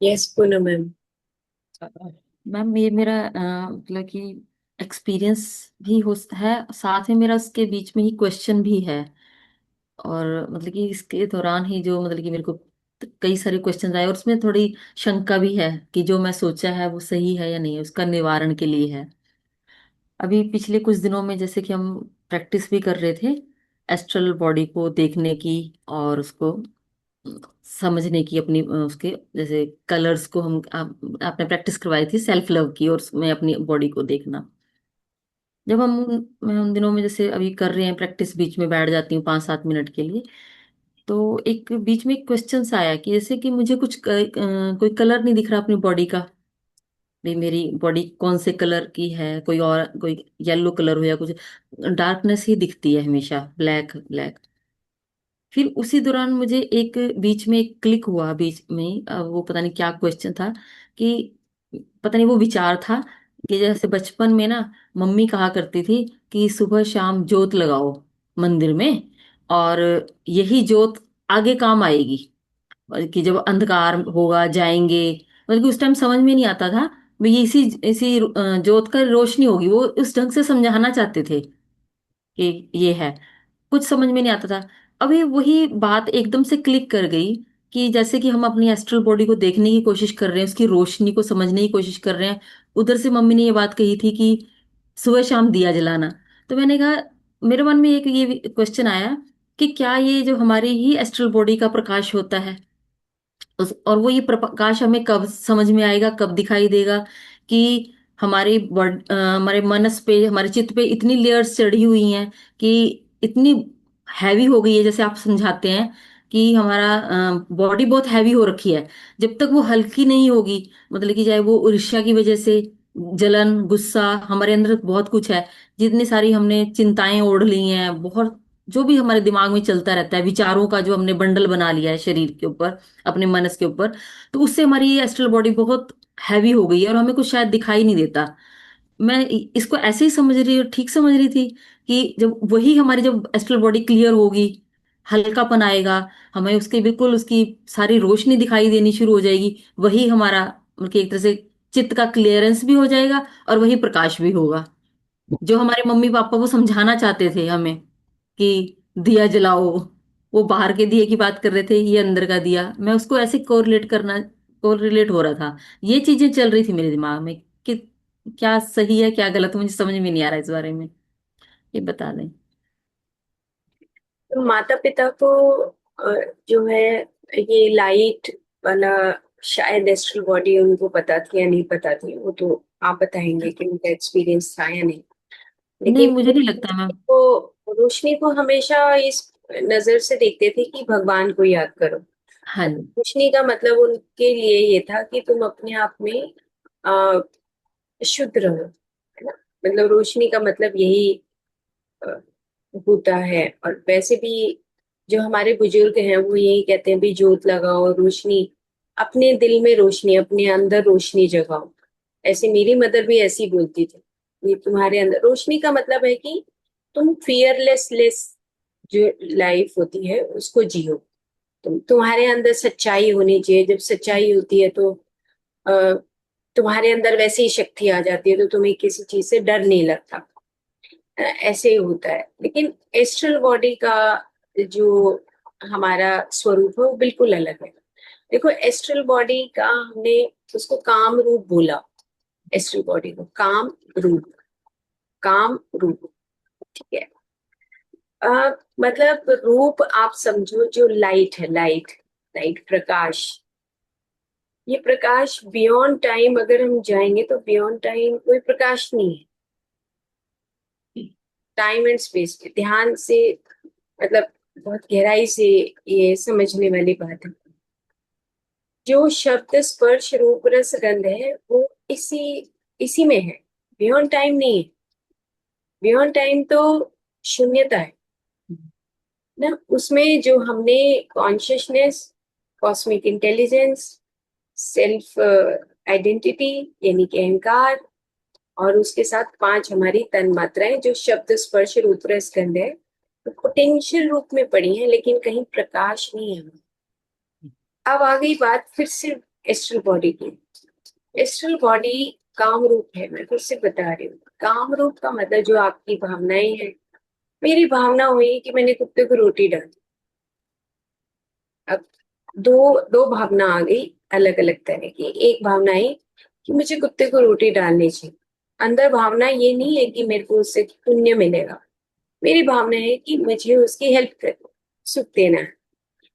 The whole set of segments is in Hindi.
Yes Poonam ma'am. मैम ये मेरा मतलब कि एक्सपीरियंस भी हो है, साथ में मेरा उसके बीच में ही क्वेश्चन भी है। और मतलब कि इसके दौरान ही जो मतलब कि मेरे को कई सारे क्वेश्चन आए और उसमें थोड़ी शंका भी है कि जो मैं सोचा है वो सही है या नहीं है, उसका निवारण के लिए है। अभी पिछले कुछ दिनों में जैसे कि हम प्रैक्टिस भी कर रहे थे एस्ट्रल बॉडी को देखने की और उसको समझने की अपनी उसके जैसे कलर्स को आपने प्रैक्टिस करवाई थी सेल्फ लव की और उसमें अपनी बॉडी को देखना। जब मैं उन दिनों में जैसे अभी कर रहे हैं प्रैक्टिस, बीच में बैठ जाती हूँ 5-7 मिनट के लिए। तो एक बीच में एक क्वेश्चन आया कि जैसे कि मुझे कोई कलर नहीं दिख रहा अपनी बॉडी का। भी मेरी बॉडी कौन से कलर की है, कोई और कोई येलो कलर हो या कुछ, डार्कनेस ही दिखती है हमेशा, ब्लैक ब्लैक। फिर उसी दौरान मुझे एक बीच में एक क्लिक हुआ बीच में, वो पता नहीं क्या क्वेश्चन था कि पता नहीं वो विचार था कि जैसे बचपन में ना मम्मी कहा करती थी कि सुबह शाम जोत लगाओ मंदिर में, और यही जोत आगे काम आएगी। और कि जब अंधकार होगा जाएंगे, मतलब कि उस टाइम समझ में नहीं आता था भाई ये इसी इसी जोत का रोशनी होगी, वो उस ढंग से समझाना चाहते थे कि ये है। कुछ समझ में नहीं आता था। अभी वही बात एकदम से क्लिक कर गई कि जैसे कि हम अपनी एस्ट्रल बॉडी को देखने की कोशिश कर रहे हैं, उसकी रोशनी को समझने की कोशिश कर रहे हैं। उधर से मम्मी ने ये बात कही थी कि सुबह शाम दिया जलाना। तो मैंने कहा, मेरे मन में एक ये क्वेश्चन आया कि क्या ये जो हमारी ही एस्ट्रल बॉडी का प्रकाश होता है, और वो ये प्रकाश हमें कब समझ में आएगा, कब दिखाई देगा कि हमारे मनस पे, हमारे चित्त पे इतनी लेयर्स चढ़ी हुई हैं कि इतनी हैवी हो गई है, जैसे आप समझाते हैं कि हमारा बॉडी बहुत हैवी हो रखी है। जब तक वो हल्की नहीं होगी, मतलब कि चाहे वो ईर्ष्या की वजह से, जलन, गुस्सा, हमारे अंदर बहुत कुछ है, जितनी सारी हमने चिंताएं ओढ़ ली हैं, बहुत जो भी हमारे दिमाग में चलता रहता है, विचारों का जो हमने बंडल बना लिया है शरीर के ऊपर, अपने मनस के ऊपर, तो उससे हमारी ये एस्ट्रल बॉडी बहुत हैवी हो गई है और हमें कुछ शायद दिखाई नहीं देता। मैं इसको ऐसे ही समझ रही, ठीक समझ रही थी कि जब वही हमारी जब एस्ट्रल बॉडी क्लियर होगी, हल्कापन आएगा, हमें उसके बिल्कुल उसकी सारी रोशनी दिखाई देनी शुरू हो जाएगी, वही हमारा मतलब कि एक तरह से चित्त का क्लियरेंस भी हो जाएगा और वही प्रकाश भी होगा जो हमारे मम्मी पापा वो समझाना चाहते थे हमें कि दिया जलाओ। वो बाहर के दिए की बात कर रहे थे, ये अंदर का दिया, मैं उसको ऐसे कोरिलेट हो रहा था। ये चीजें चल रही थी मेरे दिमाग में कि क्या सही है क्या गलत, मुझे समझ में नहीं आ रहा इस बारे में। ये बता दें। तो माता पिता को जो है ये लाइट वाला शायद एस्ट्रल बॉडी उनको पता थी या नहीं पता थी, वो तो आप बताएंगे कि उनका एक्सपीरियंस था या नहीं। नहीं, लेकिन मुझे नहीं लगता मैम। रोशनी को हमेशा इस नजर से देखते थे कि भगवान को याद करो। हाँ जी। रोशनी का मतलब उनके लिए ये था कि तुम अपने आप में अ, शुद्ध रहो, है ना। मतलब रोशनी का मतलब यही अ, होता है। और वैसे भी जो हमारे बुजुर्ग हैं वो यही कहते हैं भी जोत लगाओ, रोशनी, अपने दिल में रोशनी, अपने अंदर रोशनी जगाओ। ऐसे मेरी मदर भी ऐसी बोलती थी, ये तुम्हारे अंदर रोशनी का मतलब है कि तुम फियरलेस जो लाइफ होती है उसको जियो। तुम्हारे अंदर सच्चाई होनी चाहिए। जब सच्चाई होती है तो अ, तुम्हारे अंदर वैसी ही शक्ति आ जाती है, तो तुम्हें किसी चीज से डर नहीं लगता। ऐसे ही होता है। लेकिन एस्ट्रल बॉडी का जो हमारा स्वरूप है वो बिल्कुल अलग है। देखो एस्ट्रल बॉडी का हमने उसको काम रूप बोला। एस्ट्रल बॉडी को काम रूप, काम रूप, ठीक है। मतलब रूप आप समझो जो लाइट है, लाइट, लाइट प्रकाश। ये प्रकाश बियॉन्ड टाइम अगर हम जाएंगे तो बियॉन्ड टाइम कोई प्रकाश नहीं है। टाइम एंड स्पेस पे ध्यान से, मतलब बहुत गहराई से ये समझने वाली बात है। जो शब्द स्पर्श रूप रस गंध है वो इसी इसी में है, बियॉन्ड टाइम नहीं है। बियॉन्ड टाइम तो शून्यता है ना। उसमें जो हमने consciousness, cosmic intelligence, self identity यानी कि अहंकार, और उसके साथ पांच हमारी तन मात्राएं जो शब्द स्पर्श रूप रस गंध है, तो पोटेंशियल रूप में पड़ी है लेकिन कहीं प्रकाश नहीं है। अब आ गई बात फिर से एस्ट्रल बॉडी की। एस्ट्रल बॉडी काम रूप है, मैं फिर से बता रही हूँ। काम रूप का मतलब जो आपकी भावनाएं हैं। मेरी भावना हुई कि मैंने कुत्ते को रोटी डाली। अब दो दो भावना आ गई, अलग अलग तरह की। एक भावना है कि मुझे कुत्ते को रोटी डालनी चाहिए। अंदर भावना ये नहीं है कि मेरे को उससे पुण्य मिलेगा। मेरी भावना है कि मुझे उसकी हेल्प कर, सुख देना है।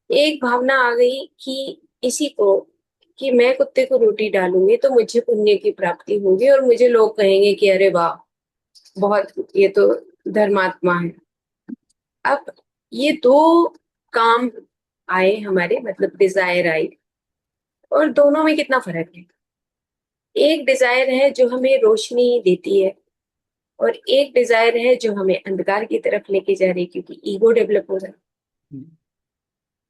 एक भावना आ गई कि इसी को, कि मैं कुत्ते को रोटी डालूंगी तो मुझे पुण्य की प्राप्ति होगी और मुझे लोग कहेंगे कि अरे वाह, बहुत, ये तो धर्मात्मा है। अब ये दो काम आए हमारे, मतलब डिजायर आई। और दोनों में कितना फर्क है। एक डिजायर है जो हमें रोशनी देती है, और एक डिजायर है जो हमें अंधकार की तरफ लेके जा रही है, क्योंकि ईगो डेवलप हो रहा है।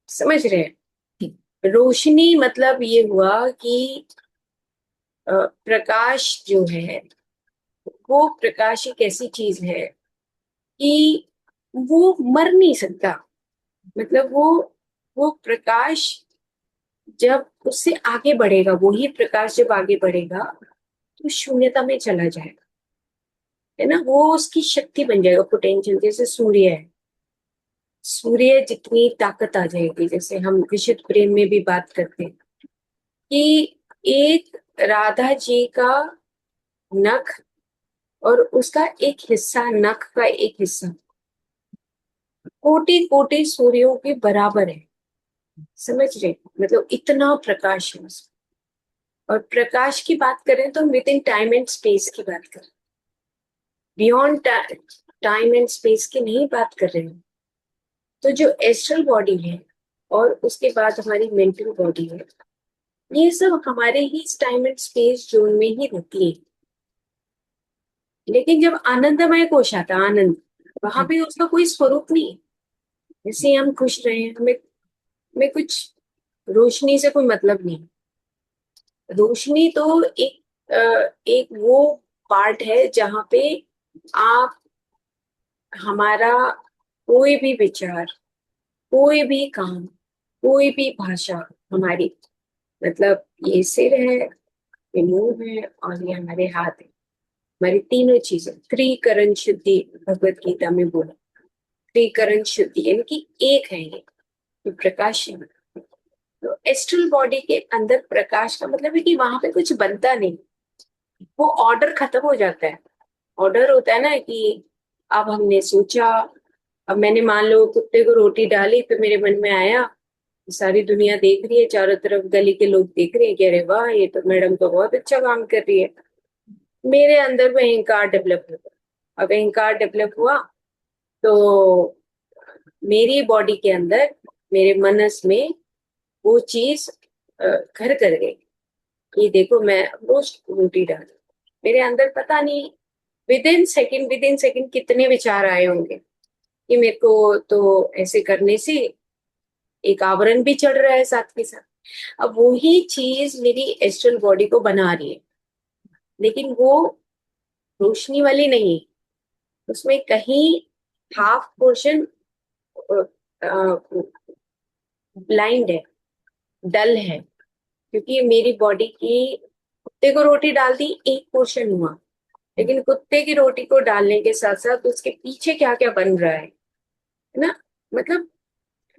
समझ रहे ठीक। हैं? रोशनी मतलब ये हुआ कि प्रकाश जो है, वो प्रकाश एक ऐसी चीज है कि वो मर नहीं सकता। मतलब वो प्रकाश जब उससे आगे बढ़ेगा, वही प्रकाश जब आगे बढ़ेगा तो शून्यता में चला जाएगा, है ना। वो उसकी शक्ति बन जाएगा, पोटेंशियल। जैसे सूर्य है, सूर्य जितनी ताकत आ जाएगी, जैसे हम विशुद्ध प्रेम में भी बात करते हैं कि एक राधा जी का नख और उसका एक हिस्सा, नख का एक हिस्सा कोटि कोटि सूर्यों के बराबर है। समझ रहे? मतलब इतना प्रकाश है उसमें। और प्रकाश की बात करें तो with in time and space की बात करें, बियॉन्ड टाइम एंड स्पेस की नहीं बात कर रहे हैं। तो जो एस्ट्रल बॉडी है और उसके बाद हमारी मेंटल बॉडी है, ये सब हमारे ही टाइम एंड स्पेस जोन में ही रहती है। लेकिन जब आनंदमय कोश आता है, आनंद, वहां पे उसका कोई स्वरूप नहीं है। जैसे हम खुश रहे हैं, हमें कुछ रोशनी से कोई मतलब नहीं। रोशनी तो एक वो पार्ट है जहाँ पे आप, हमारा कोई भी विचार, कोई भी काम, कोई भी भाषा हमारी, मतलब ये सिर है, ये मुंह है और ये हमारे हाथ है। हमारी तीनों चीजें त्रिकरण शुद्धि, भगवत गीता में बोला। त्रिकरण शुद्धि यानी कि एक है ये प्रकाश है। तो एस्ट्रल बॉडी के अंदर प्रकाश का मतलब है कि वहां पे कुछ बनता नहीं, वो ऑर्डर खत्म हो जाता है। ऑर्डर होता है ना कि अब हमने सोचा, अब मैंने मान लो कुत्ते को रोटी डाली तो मेरे मन में आया, सारी दुनिया देख रही है, चारों तरफ गली के लोग देख रहे हैं कि अरे वाह, ये तो मैडम तो बहुत अच्छा काम कर रही है। मेरे अंदर में अहंकार डेवलप हुआ। अब अहंकार डेवलप हुआ तो मेरी बॉडी के अंदर, मेरे मनस में वो चीज घर कर गई कि देखो मैं रोज रोटी डाल, मेरे अंदर पता नहीं विद इन सेकंड कितने विचार आए होंगे कि मेरे को तो ऐसे करने से एक आवरण भी चढ़ रहा है साथ के साथ। अब वही चीज मेरी एस्ट्रल बॉडी को बना रही है, लेकिन वो रोशनी वाली नहीं। उसमें कहीं हाफ पोर्शन ब्लाइंड है, डल है। क्योंकि मेरी बॉडी की, कुत्ते को रोटी डाल दी, एक पोर्शन हुआ, लेकिन कुत्ते की रोटी को डालने के साथ साथ उसके पीछे क्या क्या बन रहा है ना। मतलब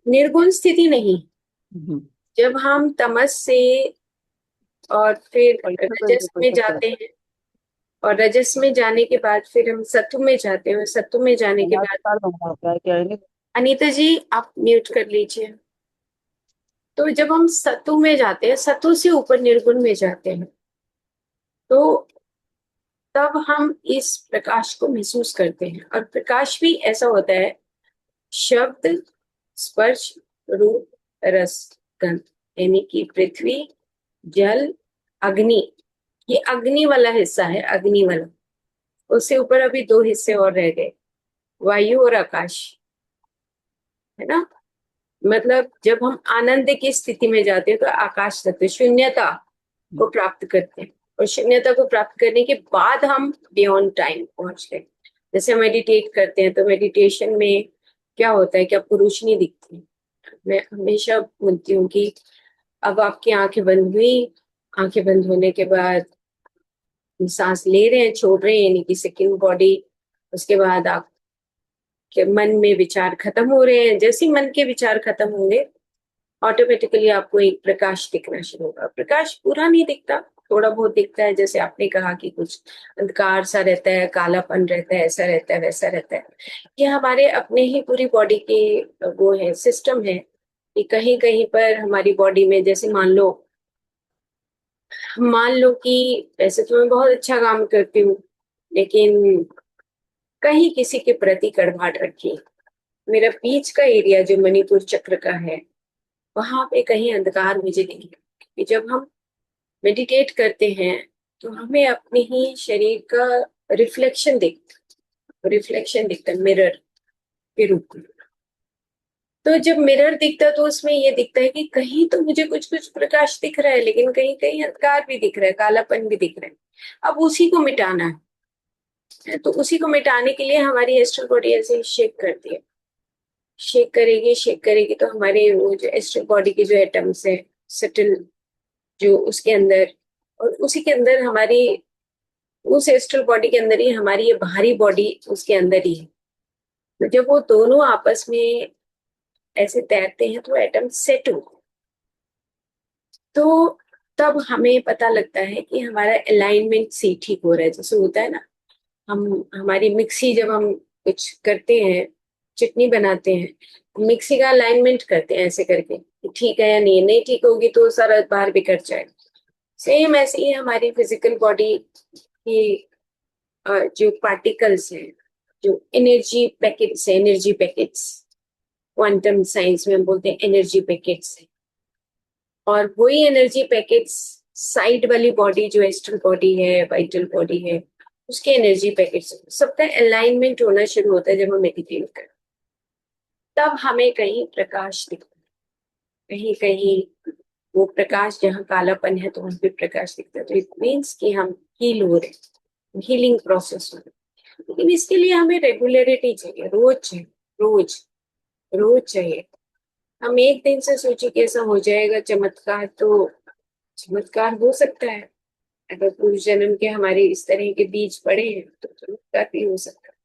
निर्गुण स्थिति नहीं। जब हम तमस से और फिर रजस में जाते हैं, और रजस में जाने के बाद फिर हम सत्व में जाते हैं, और सत्व में जाने के बाद, अनीता जी आप म्यूट कर लीजिए। तो जब हम सत्व में जाते हैं, सत्व से ऊपर निर्गुण में जाते हैं, तो तब हम इस प्रकाश को महसूस करते हैं। और प्रकाश भी ऐसा होता है, शब्द, स्पर्श, रूप, रस, गंध, यानी कि पृथ्वी, जल, अग्नि। ये अग्नि वाला हिस्सा है, अग्नि वाला। उससे ऊपर अभी दो हिस्से और रह गए, वायु और आकाश, है ना। मतलब जब हम आनंद की स्थिति में जाते हैं तो आकाश तत्व, शून्यता को प्राप्त करते हैं। और शून्यता को प्राप्त करने के बाद हम बियॉन्ड टाइम पहुंचते हैं। जैसे हम मेडिटेट करते हैं तो मेडिटेशन में क्या होता है कि आपको रोशनी दिखती है। मैं हमेशा बोलती हूँ कि अब आपकी आंखें बंद हुई। आंखें बंद होने के बाद सांस ले रहे हैं, छोड़ रहे हैं, यानी कि सेकंड बॉडी। उसके बाद आपके मन में विचार खत्म हो रहे हैं। जैसे ही मन के विचार खत्म होंगे, ऑटोमेटिकली आपको एक प्रकाश दिखना शुरू होगा। प्रकाश पूरा नहीं दिखता, थोड़ा बहुत दिखता है। जैसे आपने कहा कि कुछ अंधकार सा रहता है, कालापन रहता है, ऐसा रहता है, वैसा रहता है। ये हमारे अपने ही पूरी बॉडी के वो है, सिस्टम है कि कहीं कहीं पर हमारी बॉडी में, जैसे मान लो कि वैसे तो मैं बहुत अच्छा काम करती हूँ, लेकिन कहीं किसी के प्रति कड़वाहट रखी, मेरा बीच का एरिया जो मणिपुर चक्र का है, वहां पे कहीं अंधकार मुझे नहीं लगता। कि जब हम मेडिटेट करते हैं तो हमें अपने ही शरीर का रिफ्लेक्शन दिखता है मिरर के रूप में। तो जब मिरर दिखता है तो उसमें ये दिखता है कि कहीं तो मुझे कुछ कुछ प्रकाश दिख रहा है, लेकिन कहीं कहीं अंधकार भी दिख रहा है, कालापन भी दिख रहा है। अब उसी को मिटाना है, तो उसी को मिटाने के लिए हमारी एस्ट्रल बॉडी ऐसे शेक करती है। शेक करेगी तो हमारे वो जो एस्ट्रल बॉडी के जो एटम्स है, सटल, जो उसके अंदर, और उसी के अंदर हमारी, उस एस्ट्रल बॉडी के अंदर ही हमारी ये बाहरी बॉडी उसके अंदर ही है। तो जब वो दोनों आपस में ऐसे तैरते हैं तो एटम सेट हो, तो तब हमें पता लगता है कि हमारा अलाइनमेंट से ठीक हो रहा है। जैसे होता है ना, हम हमारी मिक्सी जब हम कुछ करते हैं, चटनी बनाते हैं, मिक्सी का अलाइनमेंट करते हैं ऐसे करके कि ठीक है या नहीं, नहीं ठीक होगी तो सारा बाहर बिखर जाएगा। सेम ऐसे ही हमारी फिजिकल बॉडी की जो पार्टिकल्स हैं, जो एनर्जी पैकेट्स, क्वांटम साइंस में हम बोलते हैं एनर्जी पैकेट्स है। और वही एनर्जी पैकेट्स साइड वाली बॉडी जो एस्ट्रल बॉडी है, वाइटल बॉडी है, उसके एनर्जी पैकेट्स सबका अलाइनमेंट होना शुरू होता है जब हम मेडिटेट करते हैं। तब हमें कहीं प्रकाश दिखता है, कहीं कहीं वो प्रकाश जहाँ कालापन है तो वहां पे प्रकाश दिखता है। तो इट मीन्स कि हम हील हो रहे हैं, हीलिंग प्रोसेस हो रही है। लेकिन इसके लिए हमें रेगुलरिटी चाहिए, रोज चाहिए, रोज, रोज चाहिए। हम एक दिन से सोचे कि ऐसा हो जाएगा चमत्कार, तो चमत्कार हो सकता है। अगर पूर्व जन्म के हमारे इस तरह के बीज पड़े हैं तो चमत्कार भी हो सकता है।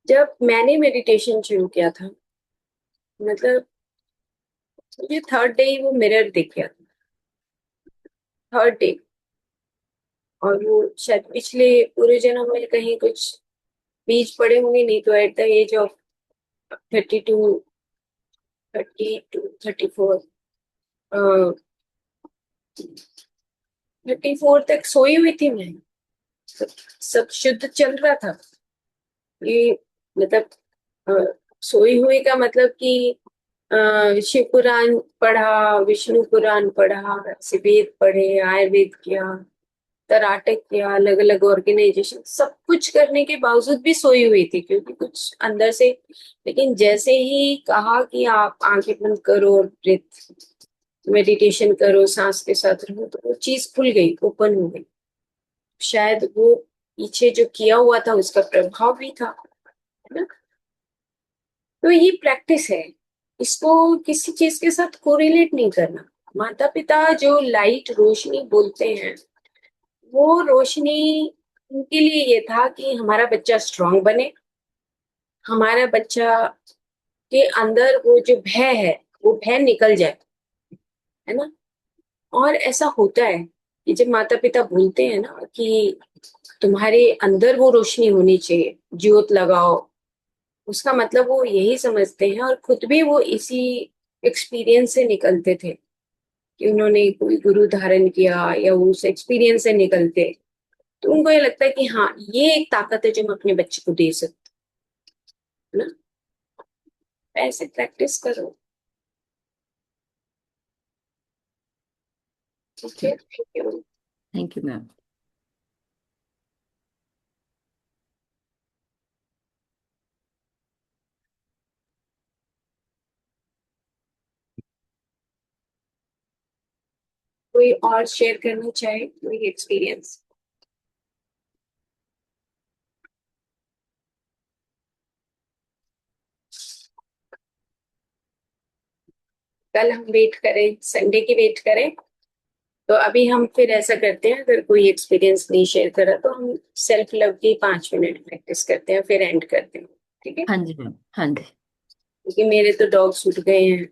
जब मैंने मेडिटेशन शुरू किया था, मतलब मुझे थर्ड डे ही वो मिरर दिख गया था, थर्ड डे। और वो शायद पिछले पूरे जन्म में कहीं कुछ बीज पड़े होंगे, नहीं तो एट द एज ऑफ 32, 34, 34 तक सोई हुई थी मैं। सब, सब शुद्ध चल रहा था। ये मतलब अ, सोई हुई का मतलब कि शिव पुराण पढ़ा, विष्णु पुराण पढ़ा, ऐसे वेद पढ़े, आयुर्वेद किया, कराटे किया, अलग अलग ऑर्गेनाइजेशन, सब कुछ करने के बावजूद भी सोई हुई थी, क्योंकि कुछ अंदर से। लेकिन जैसे ही कहा कि आप आंखें बंद करो और ब्रीथ मेडिटेशन करो, सांस के साथ रहो, तो वो चीज खुल गई, ओपन हो गई। शायद वो पीछे जो किया हुआ था उसका प्रभाव भी था, है ना। तो ये प्रैक्टिस है, इसको किसी चीज के साथ कोरिलेट नहीं करना। माता पिता जो लाइट रोशनी बोलते हैं, वो रोशनी उनके लिए ये था कि हमारा बच्चा स्ट्रांग बने, हमारा बच्चा के अंदर वो जो भय है, वो भय निकल जाए, है ना। और ऐसा होता है कि जब माता पिता बोलते हैं ना कि तुम्हारे अंदर वो रोशनी होनी चाहिए, ज्योत लगाओ, उसका मतलब वो यही समझते हैं, और खुद भी वो इसी एक्सपीरियंस से निकलते थे कि उन्होंने कोई गुरु धारण किया या वो उस एक्सपीरियंस से निकलते। तो उनको ये लगता है कि हाँ, ये एक ताकत है जो हम अपने बच्चे को दे सकते हैं ना। ऐसे प्रैक्टिस करो। Okay, thank you. Thank you ma'am. कोई और शेयर करना चाहे कोई एक्सपीरियंस? कल हम वेट करें, संडे की वेट करें? तो अभी हम फिर ऐसा करते हैं, अगर कोई एक्सपीरियंस नहीं शेयर करा तो हम सेल्फ लव की 5 मिनट प्रैक्टिस करते हैं, फिर एंड करते हैं। ठीक है? हाँ जी मैम, हाँ जी। क्योंकि मेरे तो डॉग्स उठ गए हैं,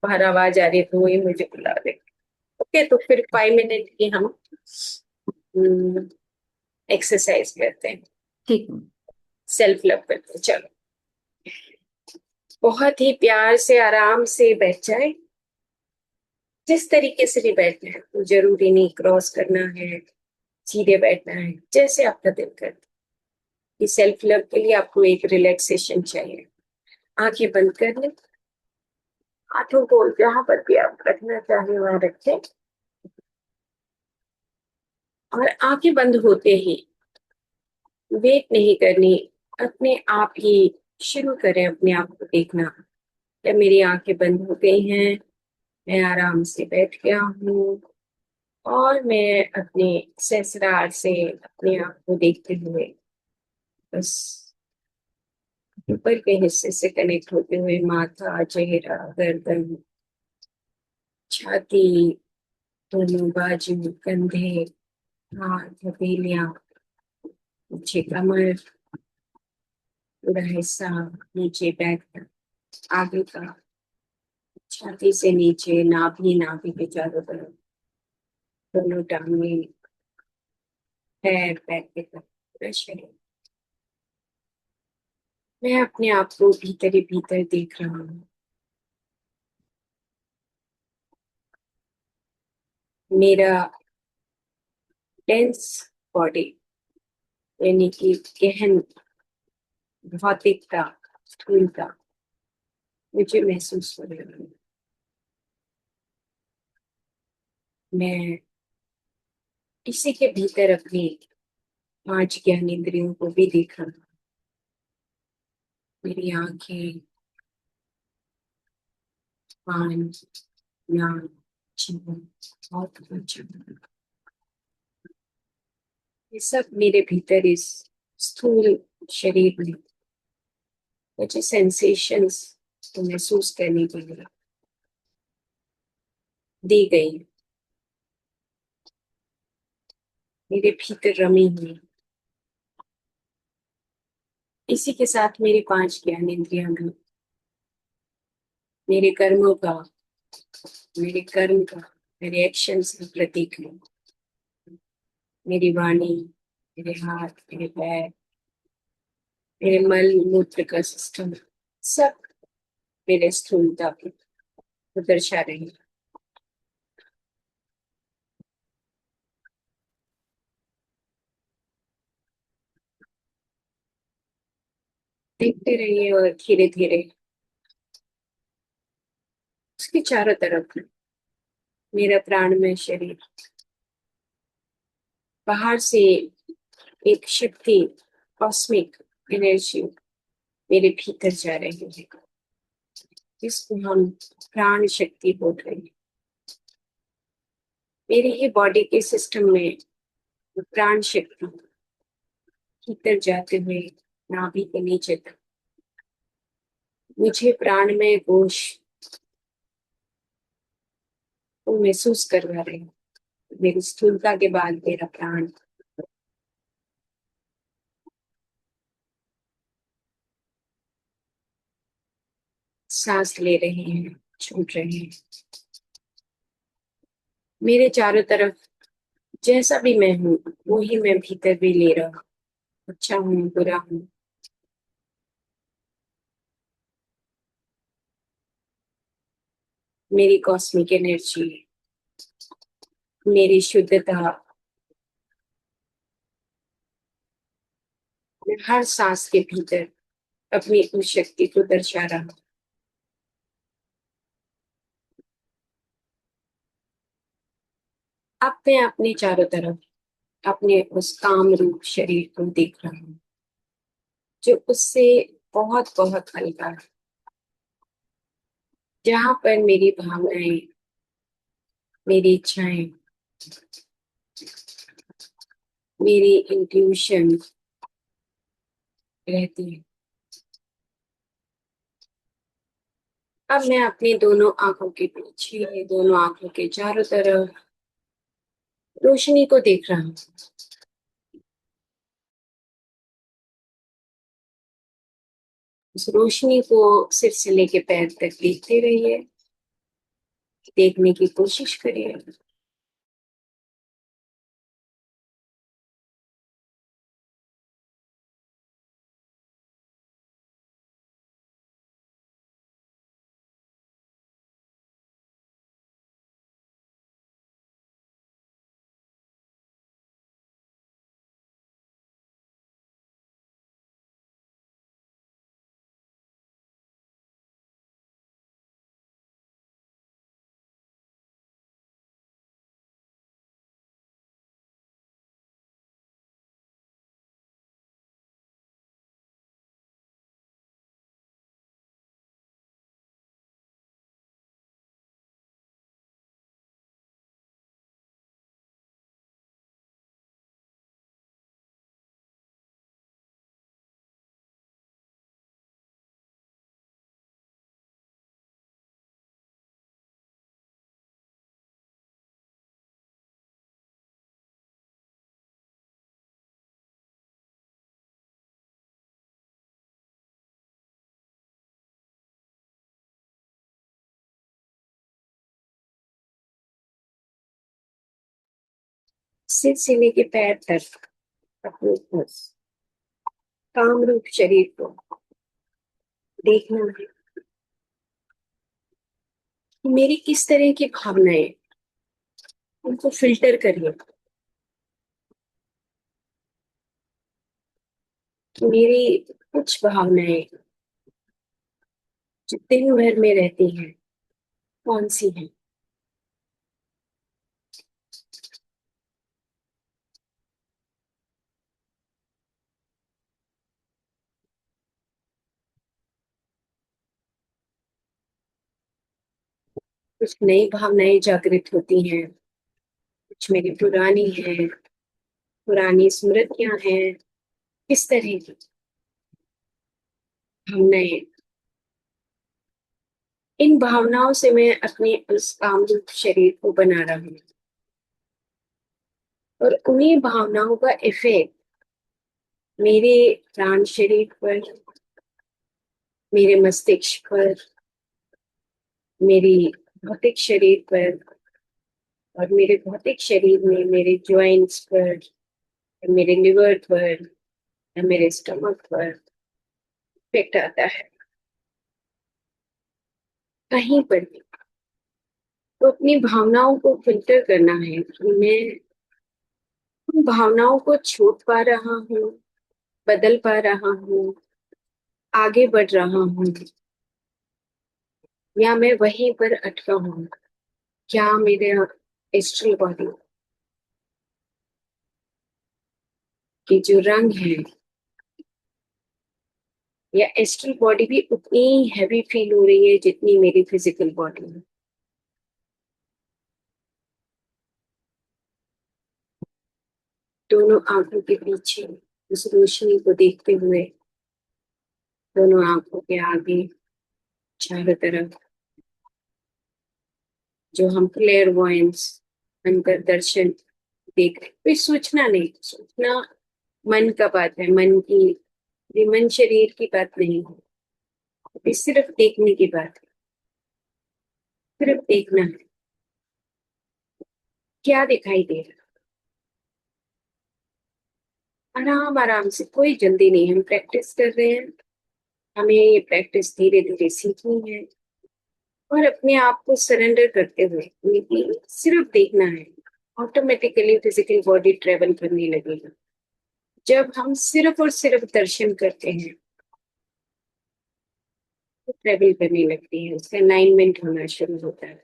बाहर आवाज आ रही है तो वही मुझे बुला रहे। ओके, तो फिर 5 मिनट की हम एक्सरसाइज करते हैं, ठीक है। सेल्फ लव करते हैं। चलो, बहुत ही प्यार से आराम से बैठ जाए, जिस तरीके से भी बैठना है, तो जरूरी नहीं क्रॉस करना है, सीधे बैठना है, जैसे आपका दिल करता है। कि सेल्फ लव के लिए आपको एक रिलैक्सेशन चाहिए। आंखें बंद कर लें, हाथों को जहां पर भी आप रखना चाहे वहां रखें, और आंखें बंद होते ही वेट नहीं करनी, अपने आप ही शुरू करें अपने आप को देखना। क्या मेरी आंखें बंद हो गई हैं, मैं आराम से बैठ गया हूँ, और मैं अपने सहस्रार से अपने आप को देखते हुए बस ऊपर के हिस्से से कनेक्ट होते हुए माथा, चेहरा, गर्दन, छाती, दोनों बाजू, कंधे, हाथ, हथेलियां, पीछे कमर, पूरा हिस्सा, नीचे बैक तक, आगे का, छाती से नीचे नाभि, नाभि के चारों तरफ, दोनों टांगे, पैर, पैर के तक, पूरा शरीर। मैं अपने आप को भीतर ही भीतर देख रहा हूँ। मेरा डेंस बॉडी, यानी कि गहन भौतिकता, स्थूलता मुझे महसूस हो रही है। मैं इसी के भीतर अपनी 5 ज्ञानेंद्रियों को भी देख रहा हूँ। मेरी आंखें, कान, नाक, जीभ और त्वचा, ये सब मेरे भीतर इस स्थूल शरीर में मुझे सेंसेशंस को महसूस करने के लिए दी गई, मेरे भीतर रमी हुई। इसी के साथ मेरी 5 ज्ञानेंद्रियां भी मेरे कर्मों का, मेरे कर्म का, मेरे एक्शंस का प्रतीक है। मेरी वाणी, मेरे हाथ, मेरे पैर, मेरे मल मूत्र का सिस्टम, सब मेरे स्थूलता को दर्शा रहे हैं। देखते रहिए, और धीरे धीरे उसके चारों तरफ मेरा प्राणमय शरीर, बाहर से एक शक्ति, कॉस्मिक एनर्जी मेरे भीतर जा रही है, जिसको हम प्राण शक्ति बोल रहे हैं। मेरे ही बॉडी के सिस्टम में प्राण शक्ति भीतर जाते हुए नाभि के नीचे तक मुझे प्राणमय कोश को महसूस करवा रहे हैं। मेरी स्थूलता के बाद मेरा प्राण सांस ले रहे हैं, छूट रहे हैं। मेरे चारों तरफ जैसा भी मैं हूँ, वो ही मैं भीतर भी ले रहा हूँ। अच्छा हूँ, बुरा हूँ, मेरी कॉस्मिक एनर्जी, मेरी शुद्धता, मैं हर सांस के भीतर अपनी उस शक्ति को दर्शा रहा हूँ। अब मैं अपने चारों तरफ अपने उस काम रूप शरीर को देख रहा हूँ, जो उससे बहुत बहुत हल्का है, जहां पर मेरी भावनाएं, मेरी इच्छाएं, मेरी इंट्यूशन रहती है। अब मैं अपनी दोनों आंखों के पीछे, दोनों आंखों के चारों तरफ रोशनी को देख रहा हूँ। उस रोशनी को सिर से लेके पैर तक देखते रहिए, देखने की कोशिश करिए। सिर से लेके पैर तक अपने बस काम रूप शरीर को देखना है कि मेरी किस तरह की भावनाएं, उनको फिल्टर करिए कि मेरी कुछ भावनाएं जो दिन भर में रहती हैं कौन सी हैं। कुछ नई भावनाएं जागृत होती हैं, कुछ मेरी पुरानी है, पुरानी स्मृतियां हैं। किस तरह की भावनाएं, इन भावनाओं से मैं अपने उस कामरूप शरीर को बना रहा हूँ और उन्हीं भावनाओं का इफेक्ट मेरे प्राण शरीर पर, मेरे मस्तिष्क पर, मेरी भौतिक शरीर पर और मेरे भौतिक शरीर में मेरे जॉइंट्स पर, मेरे लिवर पर या मेरे स्टमक पर इफेक्ट आता है। कहीं पर भी तो अपनी भावनाओं को फिल्टर करना है कि मैं उन भावनाओं को छोड़ पा रहा हूँ, बदल पा रहा हूँ, आगे बढ़ रहा हूँ, या मैं वहीं पर अटका हूँ। क्या मेरे एस्ट्रल बॉडी के जो रंग है या एस्ट्रल बॉडी भी उतनी हैवी फील हो रही है जितनी मेरी फिजिकल बॉडी है। दोनों आंखों के पीछे उस रोशनी को देखते हुए, दोनों आंखों के आगे चारों तरफ जो हम क्लेयर वॉयंस अंतर दर्शन देख रहे, कोई सोचना नहीं, सोचना मन का बात है, मन की, ये मन शरीर की बात नहीं है। ये सिर्फ देखने की बात है, सिर्फ देखना है क्या दिखाई दे रहा है। आराम आराम से, कोई जल्दी नहीं, हम प्रैक्टिस कर रहे हैं, हमें ये प्रैक्टिस धीरे धीरे सीखनी है और अपने आप को सरेंडर करते हुए लेकिन सिर्फ देखना है। ऑटोमेटिकली फिजिकल बॉडी ट्रेवल करने लगेगा। जब हम सिर्फ और सिर्फ दर्शन करते हैं तो ट्रेवल करने लगती है, उसका अलाइनमेंट होना शुरू होता है।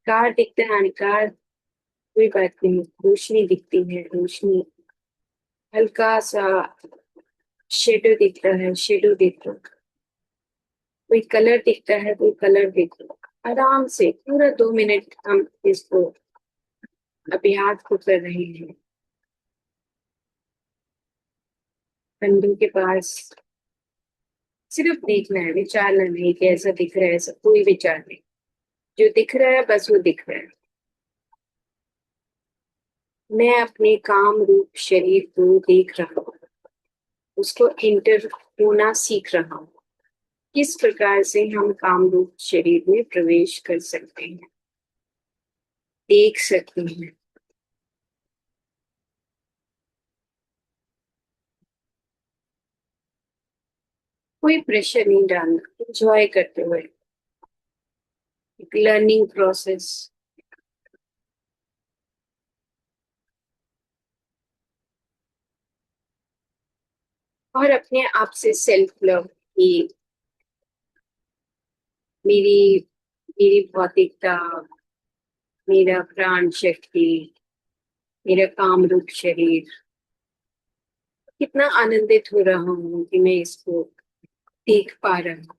कार दिखता है, कार कोई बात नहीं, रोशनी दिखती है, रोशनी, हल्का सा शेडो दिखता है, शेडो देखो, कोई कलर दिखता है, कोई कलर देखो। आराम से पूरा 2 मिनट हम इसको अभ्यास को कर रहे हैं। कंधों के पास सिर्फ देखना है, विचारना नहीं कि ऐसा दिख रहा है, ऐसा कोई विचार नहीं। जो दिख रहा है बस वो दिख रहा है। मैं अपने काम रूप शरीर को देख रहा हूँ, उसको एंटर होना सीख रहा हूँ। किस प्रकार से हम काम रूप शरीर में प्रवेश कर सकते हैं, देख सकते हैं। कोई प्रेशर नहीं डालना, एंजॉय करते हुए, एक लर्निंग प्रोसेस। और अपने आप से सेल्फ लव की, मेरी मेरी भौतिकता, मेरा प्राण शक्ति, मेरा काम रूप शरीर, कितना आनंदित हो रहा हूँ कि मैं इसको देख पा रहा हूँ।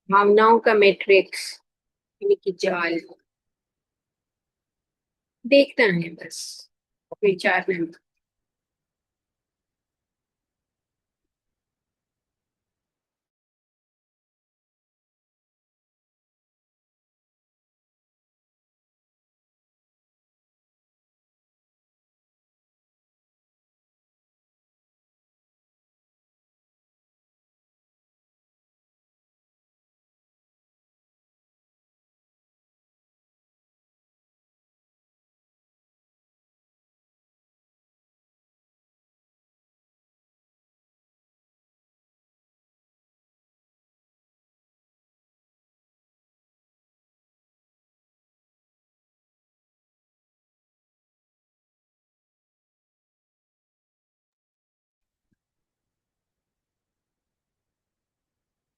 भावनाओं का मैट्रिक्स, यानी कि जाल, देखना है बस, विचारना नहीं।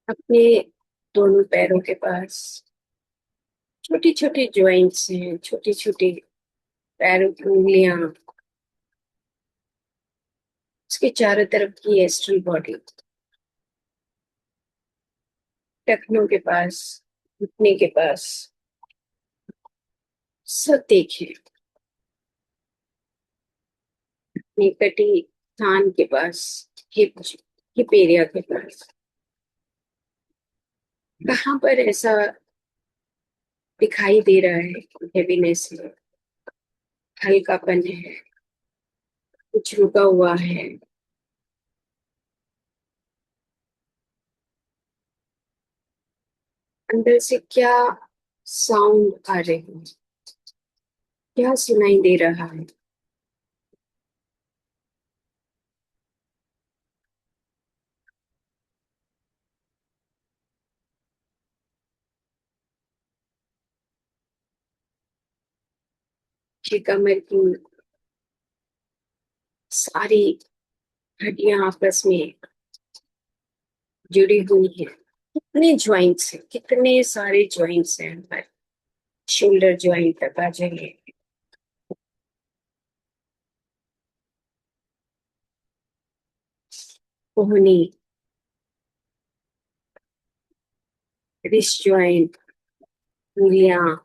अपने दोनों पैरों के पास छोटी छोटी ज्वाइंट्स हैं, छोटी छोटी पैरों की उंगलियां, उसके चारों तरफ की एस्ट्रल बॉडी, टखनों के पास, घुटने के पास, सब देखें। अपनी कटी स्थान के पास, हिप हिप एरिया के पास, कहाँ पर ऐसा दिखाई दे रहा है हेवीनेस है, हल्कापन है, कुछ रुका हुआ है। अंदर से क्या साउंड आ रहे हैं, क्या सुनाई दे रहा है। कि कमर की सारी हड्डियां आपस में जुड़ी हुई हैं। कितने ज्वाइंट्स हैं, कितने सारे ज्वाइंट्स हैं हमारे। शोल्डर ज्वाइंट तक आ जाइए, कोहनी, रिस्ट ज्वाइंट, उंगलियां,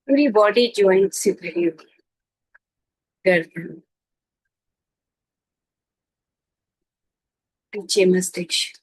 पूरी बॉडी ज्वाइंट से भरी हुई, गर्दन, पीछे मस्तिष्क।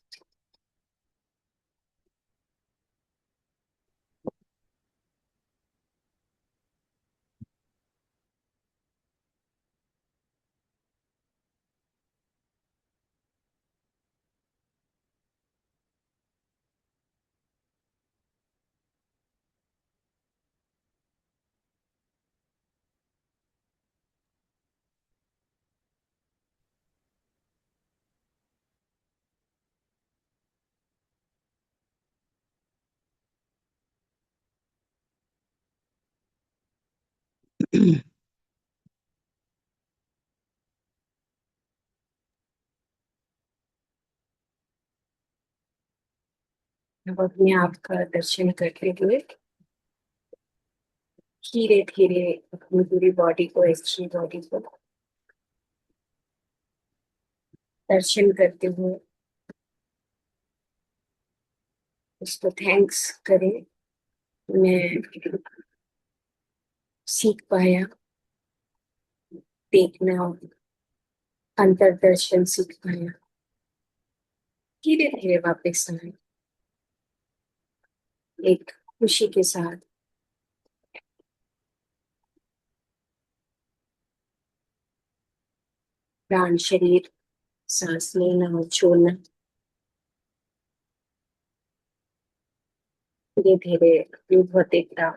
अब अपने आप का दर्शन करते हुए धीरे धीरे अपनी पूरी बॉडी को, एक्स्ट्री बॉडी को दर्शन करते हुए उसको थैंक्स करें मैं सीख पाया, देखना, अंतर्दर्शन सीख पाया, धीरे धीरे वापस आए एक खुशी के साथ। प्राण शरीर, सांस लेना और छोड़ना, धीरे धीरे अपनी भौतिकता,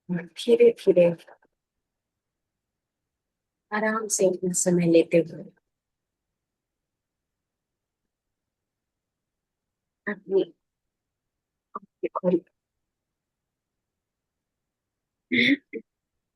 और धीरे धीरे आराम से अपना समय लेते हुए अपनी आंखें खोली।